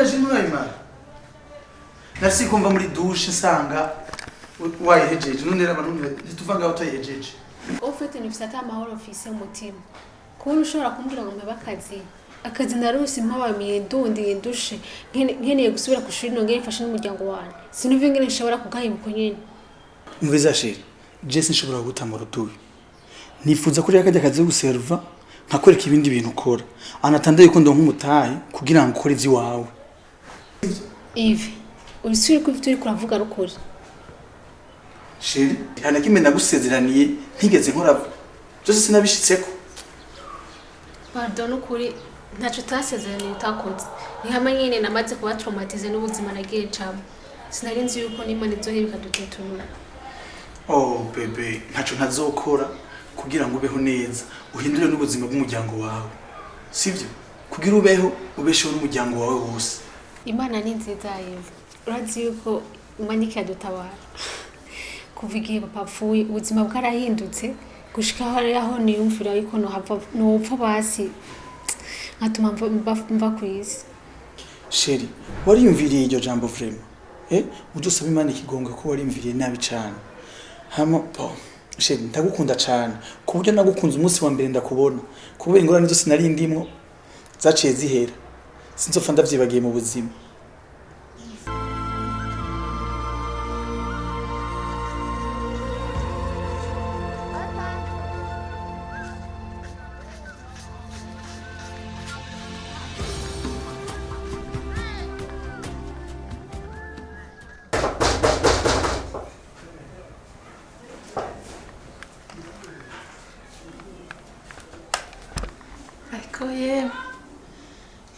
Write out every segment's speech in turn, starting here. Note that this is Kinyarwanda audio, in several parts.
energy murayimara nasi kumva muri douche nsanga wayihejeje none raba none tuvanga utayihejeje ufite nifisata amahoro ofisi umutima kubona ushobora kumbwira ngo mbe akazi narose mpabamiye ndundi ndushe nkeneye gusubira ku shuri nongere mfashe n'umuryango wanjye sinumva ingene nshobora kugahibuka nyene umviza sheri Jesse nshobora gutanga urutuye nifuza kuri yakajya akazi guserva nkakwereka ibindi bintu ukora anatandaye ko ndonka umutahe kugira ngo ukore ivyi wawe Eve urisubire ko ivyo uri kuravuga rukuri sheri hana kimwe nagusezeraniye ntigeze nkora byose sinabishitseko pardon ukuri ntaco tasezeraniye utakoze ni hamwe nyene namaze kuba traumatize n'ubuzima nagiye camo sinari nzi yuko n'Imana izohebika dutetunura oh bebe ntaco ntazokora kugira ngo ubeho neza uhindure n'ubuzima bw'umuryango wawe sivyo kugira ubeho ubesheho n'umuryango wawe wose Imana ni nziza Eve urazi yuko umanyike yadutabara kuva igihe papa apfuye ubuzima bwarahindutse gushika aho niyumvira yuko nopfa basi nkatuma mva kwisi sheri wariyumviriye iryo jambo vrema udusaba Imana ikigonga ko wariyumviriye nabi cyane hama sheri ndagukunda cyane ku buryo nagukunze umunsi wa mbere ndakubona kubera ingorane zose nari ndimwo zaciye zihera sinzopfa ndavyibagiye mu buzima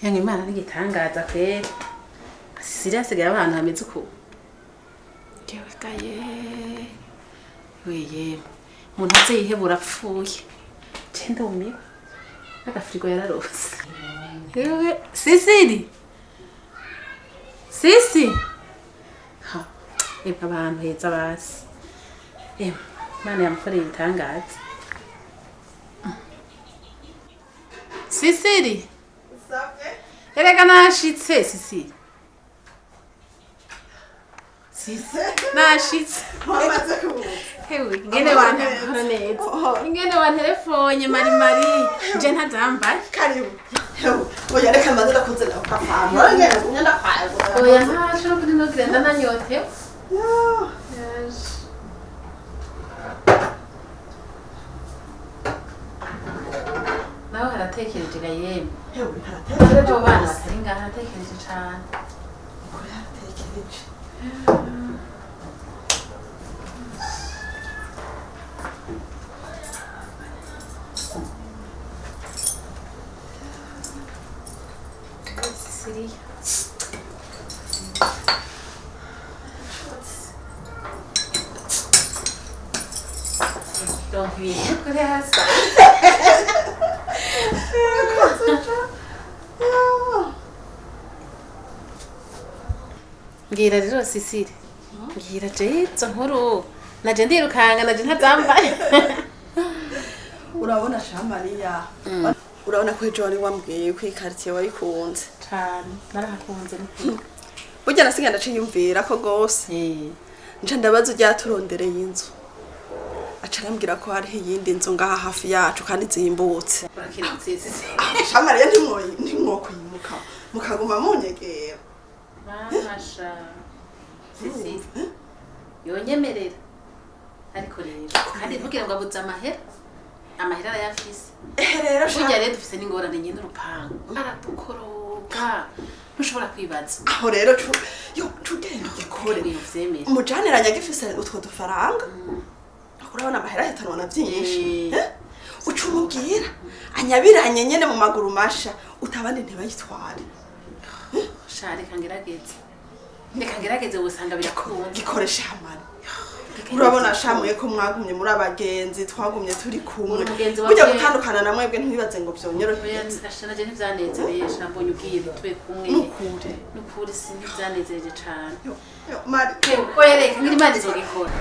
Yani Imana n'igitangaza kwera serious ga abantu hameze uko jewe gaye weye umuntu azeyihebura apfuye cenda umiwe agafrigo yararose yewe Sisiri Sisi ha abantu heza basi Imana yamukoreye ibitangaza Sisiri Erega nashitse Sisi. Sisi nashitse. Wamaze kubuka. Hewe ngene wantelefone neza. Ngene wantelefone mari nje ntazambaye. Karibu. Hewe oya reka maze ndakunze nawe kafana. Ngene ngenda kwazo. Oya ntasho kuri no genda nanyote. Yo. Yes. Nawe haratekereje gayeme. Hewe haratekereje. Abo bana batari ngaha haratekereje cyane. Kuri haratekereje. Siri. Don't be kuri hasa. Ngira rero Sisiri. Ngira jezo nkuru. Naje ndirukanga naje ntazambaye. Urabona Shamariya. Urabona ko ejo wari wambwiye ko ikartier wayikunze. Cyane narahakunze n'ukuri. Burya nasigaye ndaciyumvira ko gose. Nje ndabaza ujya turondereye inzu. Acarambwira ko hari iyindi nzu ngaha hafi yacu kandi zimbutse. Urakiritse Sisiri. Shamariya ntimwo kwimuka. Mukaguma munyegera. Masha. Sisiri. Yonyemerera. Ariko rero kandi ntugira ngo abuze amahera. Amahera arayafise. Rero burya rero dufise n'ingorane nyine urupangu. Aradukoroga. Ntushobora kwibaza. Aho rero tugenda gikore. Umujaniranya gifise utwo dufaranga. Urabona amahera hitanwa na byinshi. Ucumubwira anyabiranye nyene mu maguru masha utabandi ntibayitware. Shari kangerageze. Ndekagerageze usanga birakunda. Gikoresha hamana. Urabona shamuye ko mwagumye muri abagenzi twagumye turi kumwe. Burya gutandukana na mwebwe ntibibaze ngo byonyorohe. Ashana je ntivyanezereye nambonye ubwiye tube kumwe. Nukuri sinivyanezereje cyane. Yo mari. Ko yereka ngiri mari zogikora.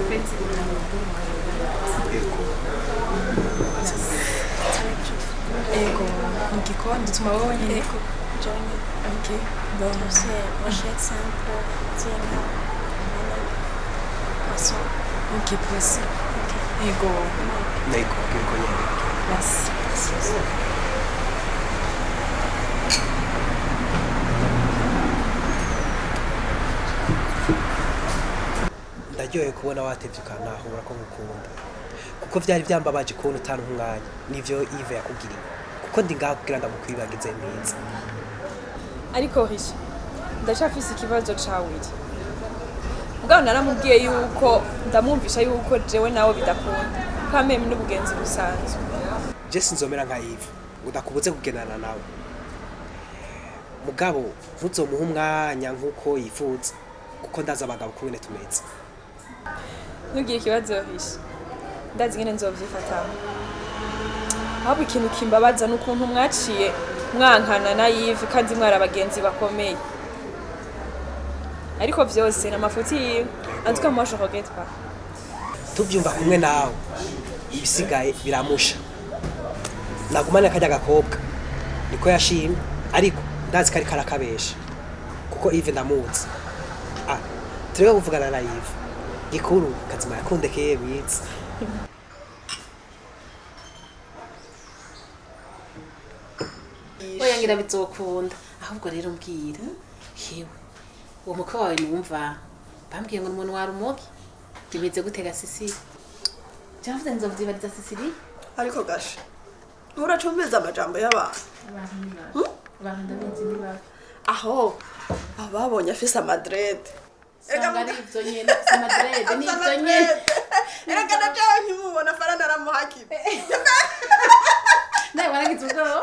fait ego mu gikoni dutuma wowe nyine ego journée ok bon c'est rochette simple tiena poisson ok poisson ego D'accord, que connais. merci Ndaryoye kubona watevye ukantahura ko ngukunda. Kuko vyari vyambabaje kubona utana umwanya. Nivyo Yves yakugiriye. Kuko ndi ngaho kugira ndamukwibagize neza. ariko Rishi ndashafise ikibazo cawe ubwo naramubwiye yuko ndamwumvisha yuko jewe nawe bidakunda kameme n'ubugenzi busanzwe Je sinzomera nka Yves. Udakubuze kugendana nawe. Mugabo ntuzomuha umwanya nkuko yifuza. Kuko ndaza abagabo kumwe tumeze. ntugire ikibazo Rishi ndazi ngene nzovyifatamo ahubwo ikintu kimbabaza n'ukuntu mwaciye mwankana na Yves kandi mwari abagenzi bakomeye ariko vyose n'amafuti yiwe en tout cas moi je regrette pas Tuvyumva kumwe nawe. Ibisigaye biramusha. Nagumane kajya gakobwa. Niko yashimye ariko ndazi kari karakabesha. Kuko Yves ndamuzi. Ah, turebe kuvugana na Yves. Gikuru kazima yakundekeye mwiza. oya ngira bizokunda ahubwo rero mbwira hewe uwo mukwe wawe numva bambwiye ngo umuntu warumogi bimeze gutega Sisiri cyavuze nzovyibariza Sisiri ariko gashe nturacumbiriza amajambo y'abantu abantu ndabizi niba aho ababonye afise amadrede sanga ari ivyo nyene Madrid ni ivyo nyene erega najawe nkimubona farana aramuhakira nawe waragize ubwoba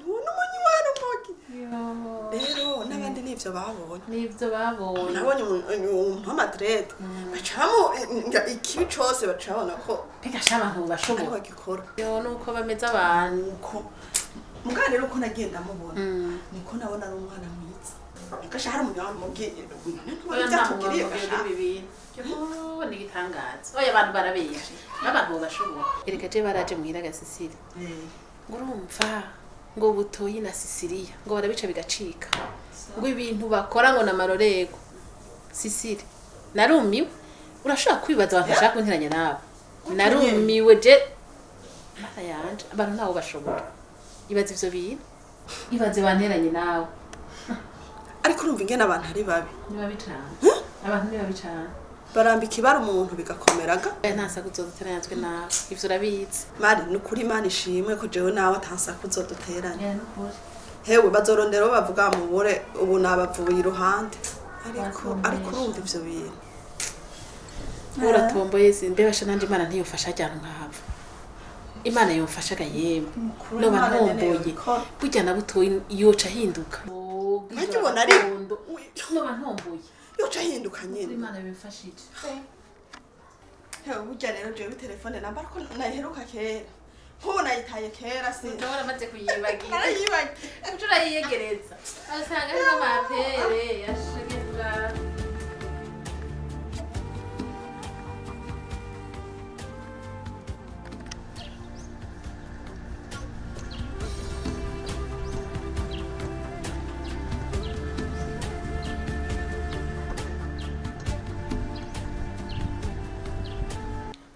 n'umunyi warumogi rero n'abandi nivyo babonye nivyo babonye nabonye umuntu w'amadrede bacamo ikibi cose bacabona ko peka shabantu bashobora bagikora yo nuko bameze abantu ko mugana rero uko nagenda mubona niko nabona ari umwana mwiza gasha hari umuntu wamubwiye oya ntamugiriye bibintu ni igitangaza oya abantu barabeshe n'abantu bashobora ereka je baraje muhira ga Sisiri ngo urumva ngo butoyi na Sisiriya ngo barabica bigacika ngo ibintu bakora ngo na marorego Sisiri narumiwe urashobora kwibaza abantu bashaka kuntiranya nawe narumiwe je mara yanje abantu nabo bashobora ibaza ivyo bintu ibaze banteranye nawe ariko urumva ingene abantu ari babi niba bicana abantu niba bicana barambika ibara umuntu bigakomeraga ntasaku uzoduteranyazwe nawe ivyo urabizi mari nukuri Imana ishimwe ko jewe nawe atansaku uzoduteranya hewe bazorondera bo bavuga mubure ubu nabavuye iruhande ariko urumva ivyo bintu uratomboye mbebasha nanje Imana ntiyofasha ajyana nkahava Imana yomfashaga yemwe noba ntomboye burya na butoyi yoca ahinduka nkakibona ari noba ntomboye yoca ahinduka nyine Imana yomfashije hewe burya rero jewe telefone namba ariko nayiheruka kera nk'ubu nayitaye kera se ndabona amaze kuyibagira narayibagiye ucura yiyegereza asanga harimo amapere yashigeza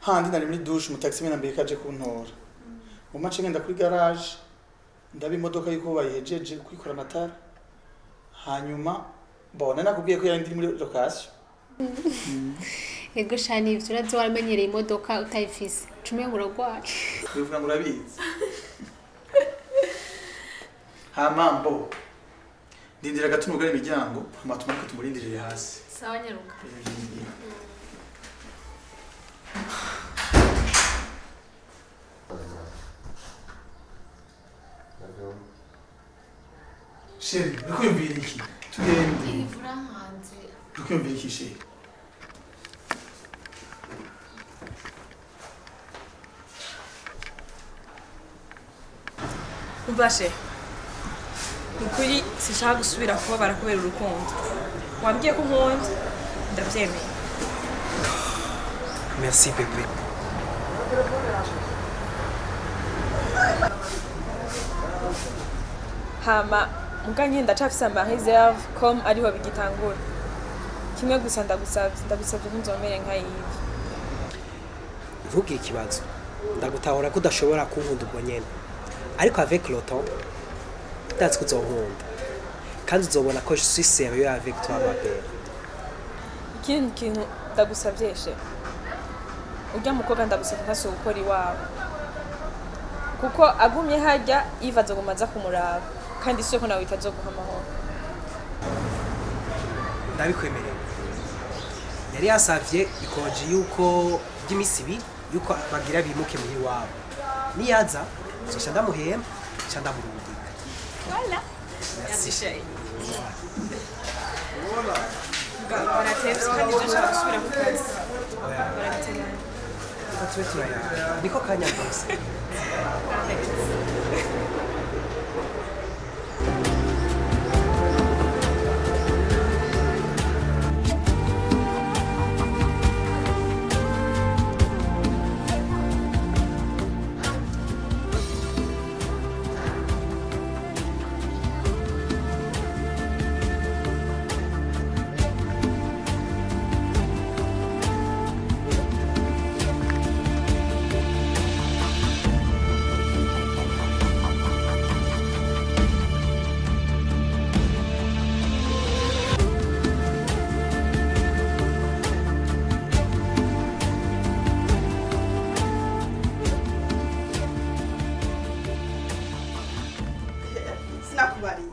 handi nari muri douche umutaxi mena mbere kaje kuntora umace ngenda kuri garage ndaba imodoka yuko bayihejeje kwikora amatara hanyuma mbona nakubwiye ko yari muri location ego shani ivyo urazi waramenyereye imodoka utayifise cume nguragwaye bivuga ngo urabizi hamambo ndindira gatunugara imiryango amatuma ko tumurindirire hasi sawa nyaruka Sheri, ukwiyumvira iki? Tugende. ivura hanze Ukwiyumvira iki sheri? umvashe ukuri sishaka gusubira kubabara kubera urukundo wambwiye ko nkunda ndavyemeye Merci bébé. Hama muganye ndacafise ama reserve comme ariho bigitangura. Kimwe gusa ndagusavye ntuzomere nka yivi. Ntugire ikibazo. Ndagutahura ko udashobora kunkunda ubwo nyene. Ariko avec le temps, ndazi ko uzonkunda. Kandi uzobona ko je suis sérieux avec toi ma belle. Ikindi kintu ndagusavye she. Urya mukobwa ndagusavye ntaso gukora iwawe. Kuko agumye hajya Yves azoguma aza kumuraba. Kandi siyo ko nawe itazoguha amahoro. Ndabikwemerera. Yari yasavye bikoje yuko by'imisi ibiri yuko bagira bimuke muri wabo. Niyaza zoca ndamuhemba ca ndamurungika. Voilà. Merci chérie. Baratevye kandi je nshaka gusubira ku kazi. Oya. Barabiteganya. Reka tube turaya. Niko kanya rwose. Sinakubariye.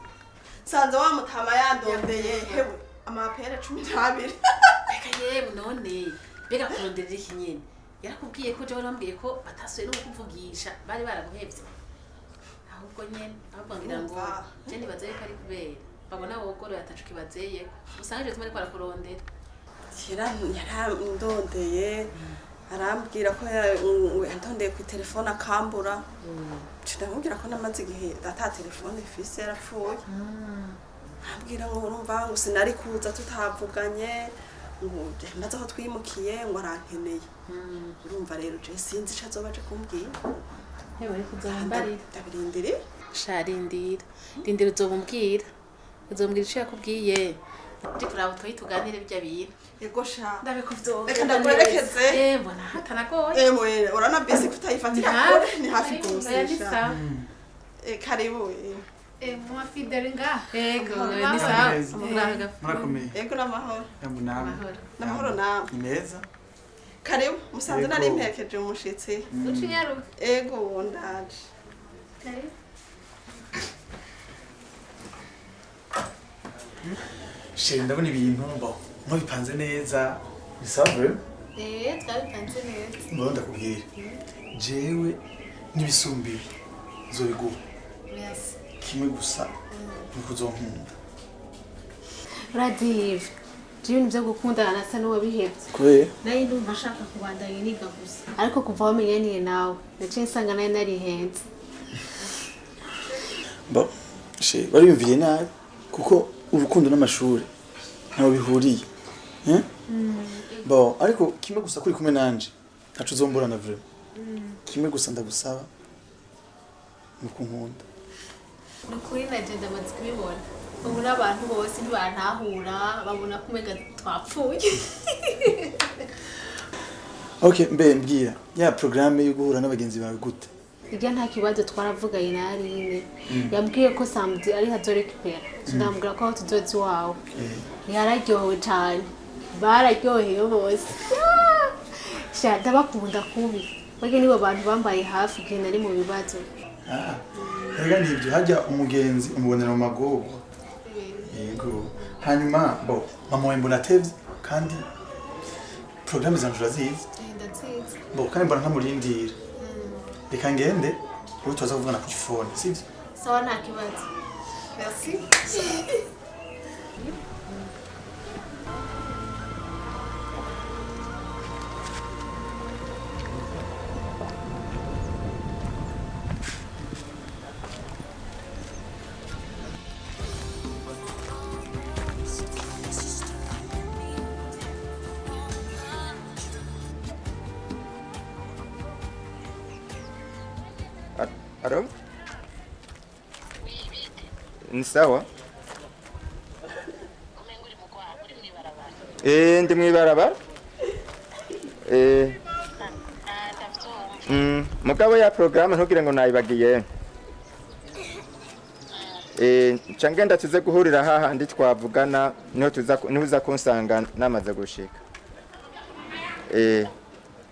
Sanze wa mutama yandondeye hewe amapera 12. Reka yewe none bega kuronderera iki nyene yarakubwiye ko jewe nambwiye ko batasuye no kuvugisha bari baraguhevye ahubwo nyene ahubwo ngira ngo je nibaze ko ari kubera babona wogoro yatacu kibazeye usanga je tumari kwa kurondera Kira yarandondeye arambwira ko yandondeye ku telefone akambura. Ndamubwira ko namaze igihe ata telefone ifise yarapfuye. Ambwira ngo urumva ngo sinari kuza tutavuganye ngo maze aho twimukiye ngo arankeneye. Urumva rero je sinzi ico azobaje kumbwira. hewe ariko uzombarira Ndabirindiri. sharindira rindira uzobumbwira uzombwira ico yakubwiye ariko rawo toyi tuganire bijya bintu Yego sha. ndabikuvyo Reka ndakwerekeze. mbona hatanagoye Ewe urana bisi kutayifatira kure ni hafi gose sha. Karibu. Mwa fidele nga. Ego, Amahoro. ni sawa. Neza. Muraga. Murakomeye. Yego namahoro. Yambu nawe. Amahoro. Namahoro nawe. Ni meza. Karibu musanze Yego. nari mperekeje umushitsi. Ucinyaruka. Ego ndaje. Karibu. Sheri ndabona ibintu bipanze neza. Bisavye. Twabipanze neza. Mbona ndakubwira. Jewe n'ibisumbi zobiguha. Yes. Kimwe gusa nukuzonkunda. Radive. Jiwe nivyo gukundana nasa n'uwabihevye. Kubera Naye ndumva ashaka kubandanya niga gusa. Ariko kuva wamenyaniye nawe, naciye nsanga naye narihenze. she bariyumviye nabi kuko urukundo n'amashuri ntaho bihuriye. Ariko kimwe gusa kuri kumwe nanje ntaco uzomborana vraiment. Kimwe gusa ndagusaba nuko nkunda. Nukuri naje ndamaze kubibona. Ubu n'abantu bose ntibantahura, babona ko umenga twapfuye. Okay, mbwira ya programme yo guhura n'abagenzi bawe gute? Irya nta kibazo twaravuganye na Aline. Yambwiye ko samedi ari hazorekipera. Ndamubwira ko aho tuzoza iwawe. Yararyohewe cyane. Bararyohewe bose. Sha ndabakunda kubi. Bage nibo bantu bambaye hafi igihe nari mu bibazo. Rega nibyo hajya umugenzi umubonera mu magogo. Yego. Hanyuma mama we mbona atevye kandi programme zanje urazizi. Ndazizi. Kandi mbona ntamurindira. Reka ngende ubu tuza kuvugana ku phone, sivyo? Sawa nta kibazo. Merci. Alo? Ni sawa? Ndi mwibarabara. Mugabo ya programme ntugire ngo nayibagiye. Nca ngenda tuze guhurira hahandi twavugana niho uza kunsanga namaze gushika.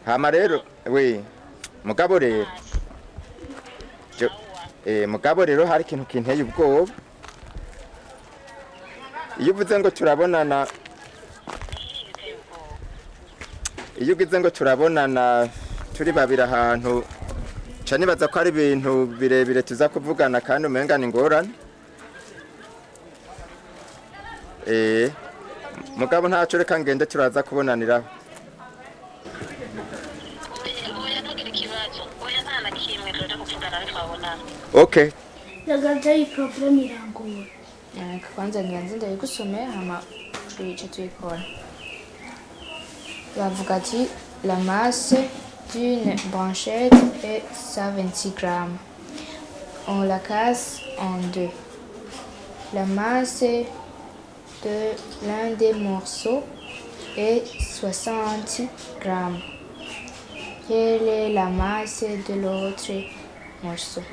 Hama rero we mugabo rero mugabo rero hari ikintu kinteye ubwoba. Iyo uvuze ngo turabonana iyo ugize ngo turabonana turi babiri ahantu ca nibaza ko ari ibintu birebire tuza kuvugana kandi umenga ni ngorane. Mugabo ntaco reka ngende turaza kubonaniraho. Okay. Yagaje iyi problem irangora. Kwanza ngianze ndayigusomera hama twice tuyikora. Bavuga ati la masse d'une branchette est 126 grammes. On la casse en deux. La masse de l'un des morceaux est 60 grammes. Quelle est la masse de l'autre morceau?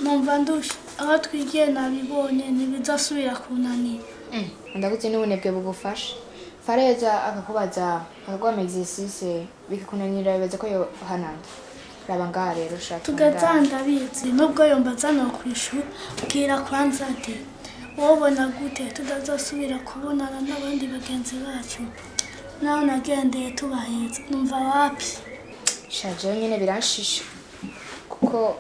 Numva ndusha aho twigiye nabibonye ntibizasubira kunanira. Ndaguti n'ubunebwe bugufasha. Fareza akakubaza akagwama exercice bikakunanira bibaza ko yo hananda. Raba ngaha rero shaka. Tugatanda bizi nubwo yombaza no kwishura bwira kwanza ati wobona gute tutazasubira kubonana n'abandi bagenzi bacu. Naho nagendeye tubahetse numva wapi. Shaje nyene biranshisha. Kuko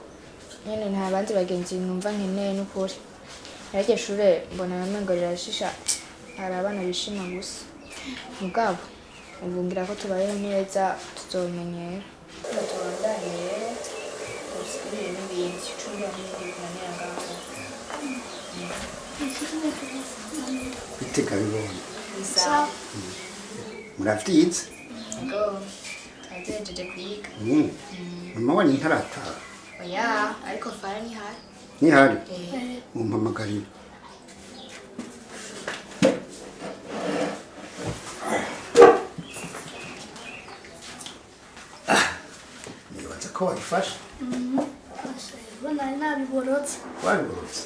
nyene nta bandi bagenzi numva nkeneye n'ukuri. Ariko shure mbona namengo rirashisha hari abana bishima gusa. Mugabo ubungira ko tubayeho neza tuzomenyera. Tubandanye usikiriye n'ibindi cumba n'ibindi kunanira ngaho. Bitega bibonye. Sawa. Muravyize? Ngo ajejeje kwiga. Mama wani ntarataha. Oya, ariko fara ni hari. Ni hari? Mumpamagarira. Nibaza ko wabifashe? Nari nabiborotse. Wabiborotse?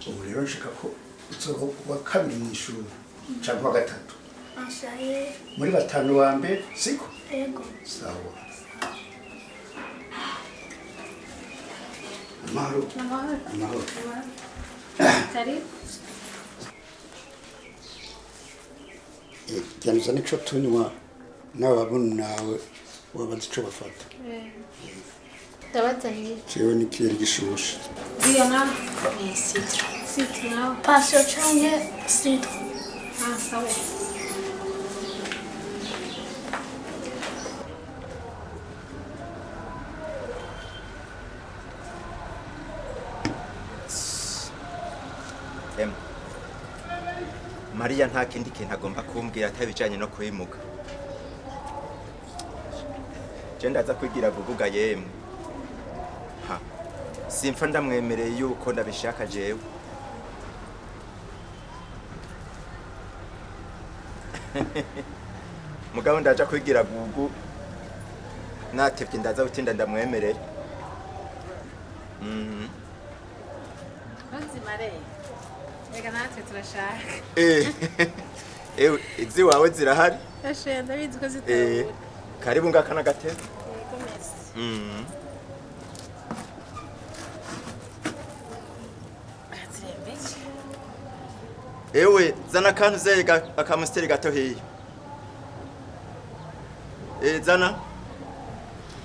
Ubu rero nshaka ko uzoba wa kabiri mu ishuri cyangwa wa gatatu. Ashaye. Muri batanu wa mbere siko? Ego. Sawa. Amahoro. Amahoro. Karibu. Yanza nico tunywa n'ababona nawe wabaza ico bafata. Ndabazaniye. Jewe ni kiri gishushe. Iyo na ni citro. Citro. Passion canke citro. Sawa. Maria nta kindi kintu agomba kumbwira atabijanye no kwimuka. Je ndaza kwigira vuga yemwe. Simfa ndamwemereye yuko ndabishaka jewe. Mugabo ndaja kwigira gugu. Natevye ndaza gutinda ndamwemereye. Nzimare. Ega natwe turashaka. Izi wawe zirahari? Ashe ndabizi ko zitabura. Karibu ngakana gatebe. Yego merci. Ewe zana kantu zega akamusteri gato hiyo. Zana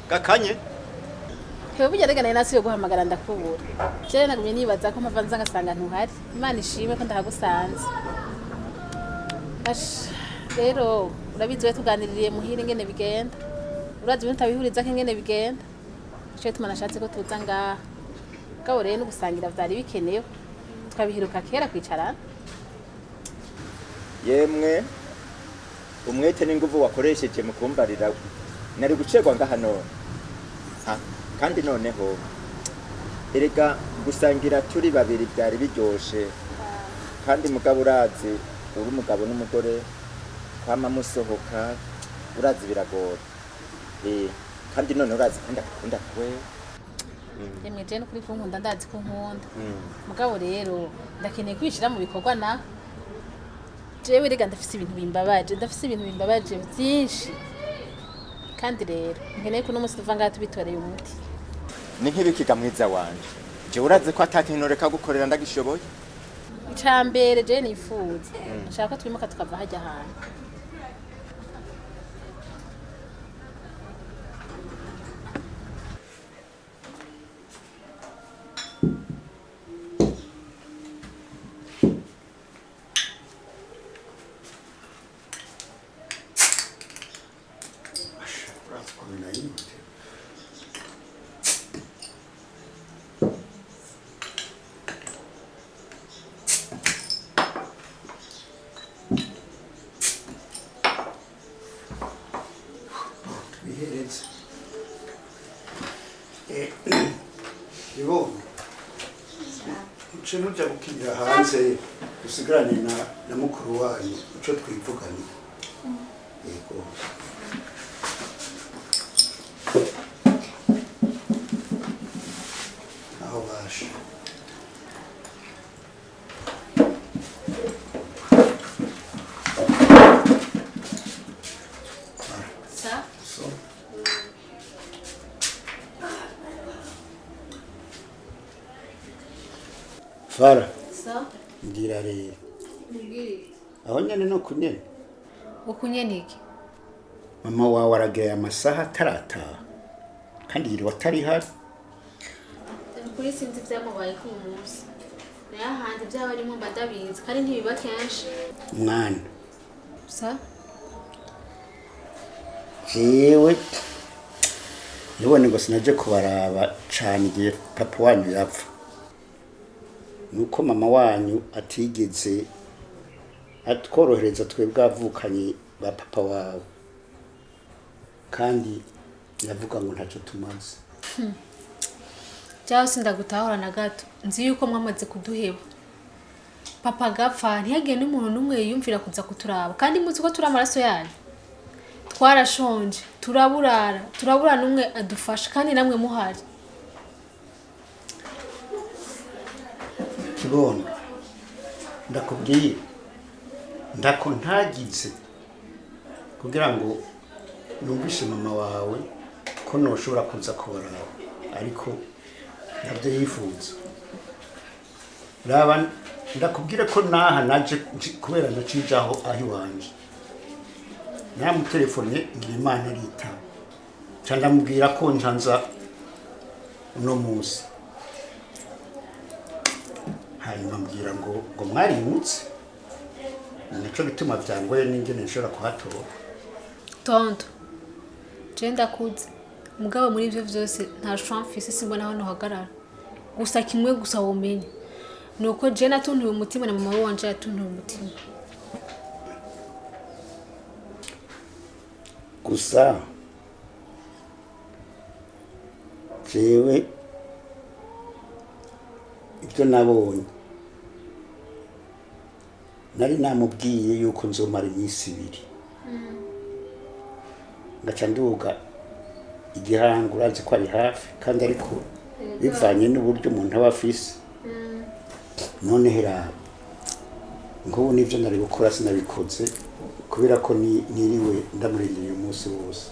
gakanye. Hewe burya rega nasuye guhamagara ndakubura. Je nagumye nibaza ko mpava nza ngasanga ntuhari. Imana ishime ko ndahagusanze. Rero urabizi we tuganiririye muhira ingene bigenda. Urazi ibintu tabihuriza ko ingene bigenda. Cyo tuma nashatse ko tuza ngaha. Gabo rero n'ugusangira vyari bikenewe. Twabihiruka kera kwicarana. Yemwe umwete n'inguvu wakoresheje mu kumbarira nari gucegwa ngaha none. Kandi noneho erega gusangira turi babiri byari biryoshe kandi mugabo urazi uri umugabo n'umugore kwama musohoka urazi biragora kandi none urazi kandi akunda kwe Yemwe je no kuri kunkunda ndazi ko nkunda mugabo rero ndakeneye kwishira mu bikorwa na jewe rega ndafise ibintu bimbabaje byinshi kandi rero nkeneye ko n'umunsi tuva ngaha tubitoreye umuti ni nk'ibikiga mwiza wanje je urazi ko atakintoreka gukorera ndagishoboye icambere je nifuza nshaka ko twimuka tukava hajya hantu Nujya gukinira hanze usigarane na mukuru wanyu uco twivuganye yego aho basha Fara ngira rero aho nyene no kunyene ukunyeniki mama wawe arageye amasaha atarataha kandi yiri watari hari kuri sinzi byamubaye ku munsi nayo handi byaba arimo mbadabizi kandi ntibiba kenshi mwana sa jewe nibone ngo sinaje kubaraba cane igihe papa wanyu yapfa nuko mama wanyu atigeze atworohereza twebwe avukanye ba papa wawe kandi yavuga ngo ntacyo tumaze cyangwa se ndagutahura na gato nzi yuko mwamaze kuduheba papa gapfa ntiyagiye n'umuntu n'umwe yiyumvira kuza kuturaba kandi muzi ko turi amaraso yanyu twarashonje turabura n'umwe adufasha kandi namwe muhari kibono ndakubwiye ndako ntagize kugira ngo numvishe mama wawe ko noshobora kuza kubaraba ariko nabyo yifuza raba ndakubwire ko naha naje kubera nacijaho aho iwanje namutelefone ngira Imana arita ndamubwira ko njanza uno munsi hanyuma mbwira ngo mwarimutse nico bituma byangoye n'ingene nshobora kuhatora tonto je ndakuze mugabo muri ivyo vyose nta chance simbona aho nohagarara gusa kimwe gusa womenye nuko je natuntuye umutima na mama wanje yatuntuye umutima gusa jewe ibyo nabonye nari namubwiye yuko nzomara iminsi 2 ngaca nduga igihango urazi ko ari hafi kandi ariko bivanye n'uburyo umuntu aba afise none hera nk'ubu nivyo nari gukora sinabikoze kubera ko niriwe ndamurindiriye umunsi wose